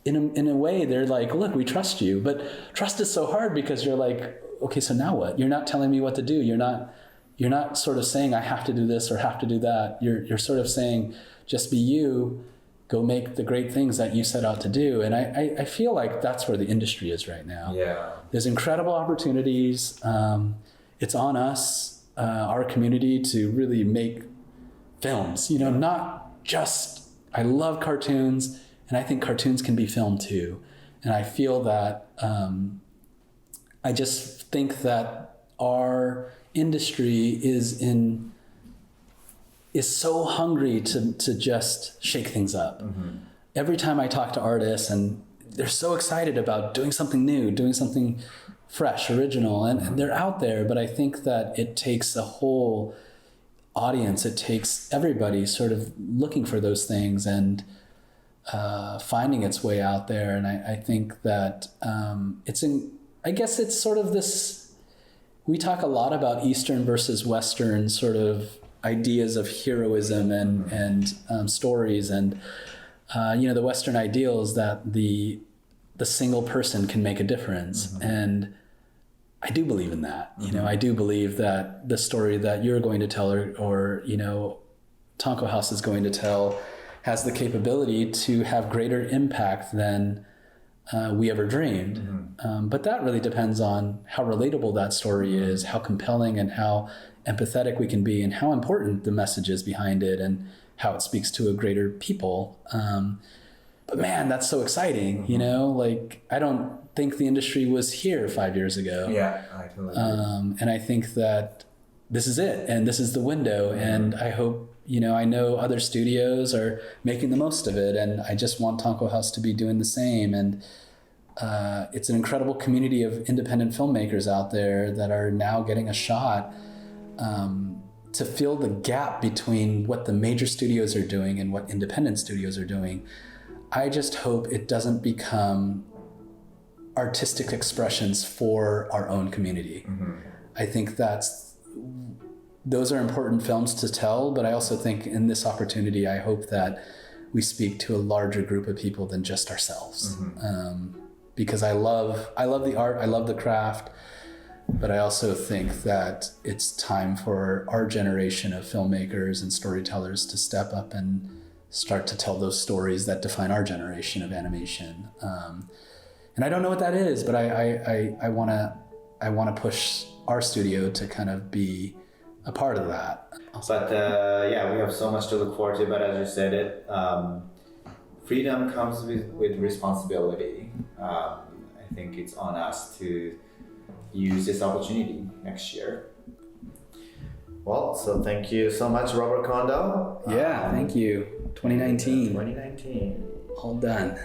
Speaker 1: in a way, they're like, look, we trust you. But trust is so hard because you're like, okay, so now what? You're not telling me what to do. You're not sort of saying I have to do this or have to do that. You're sort of saying, just be you, go make the great things that you set out to do. And I feel like that's where the industry is right now. Yeah. There's incredible opportunities. It's on us, our community, to really make films, not just, I love cartoons, and I think cartoons can be filmed too. And I feel that, I just think that our industry is so hungry to just shake things up. Mm-hmm. Every time I talk to artists, and they're so excited about doing something new, doing something fresh, original, and they're out there, but I think that it takes a whole audience, it takes everybody sort of looking for those things and finding its way out there. And I think that I guess it's sort of this, we talk a lot about Eastern versus Western sort of ideas of heroism and stories. And, the Western ideal is that the single person can make a difference. Mm-hmm. And I do believe in that. Mm-hmm. I do believe that the story that you're going to tell or Tonko House is going to tell has the capability to have greater impact than we ever dreamed. Mm-hmm. But that really depends on how relatable that story is, how compelling and how empathetic we can be, and how important the message is behind it, and how it speaks to a greater people. But man, that's so exciting, mm-hmm. Like, I don't think the industry was here 5 years ago. Yeah, I totally agree. And I think that this is it, and this is the window, mm-hmm. and I hope, I know other studios are making the most of it, and I just want Tonko House to be doing the same. And it's an incredible community of independent filmmakers out there that are now getting a shot to fill the gap between what the major studios are doing and what independent studios are doing. I just hope it doesn't become artistic expressions for our own community. I think those are important films to tell, but I also think in this opportunity, I hope that we speak to a larger group of people than just ourselves. Because I love the art, I love the craft, but I also think that it's time for our generation of filmmakers and storytellers to step up and start to tell those stories that define our generation of animation. And I don't know what that is, but I want to push our studio to kind of be a part of that.
Speaker 2: But yeah, we have so much to look forward to. But as you said it, freedom comes with responsibility. I think it's on us to use this opportunity next year. Well, so thank you so much, Robert Kondo.
Speaker 1: Yeah, thank you. 2019.
Speaker 2: 2019.
Speaker 1: All done.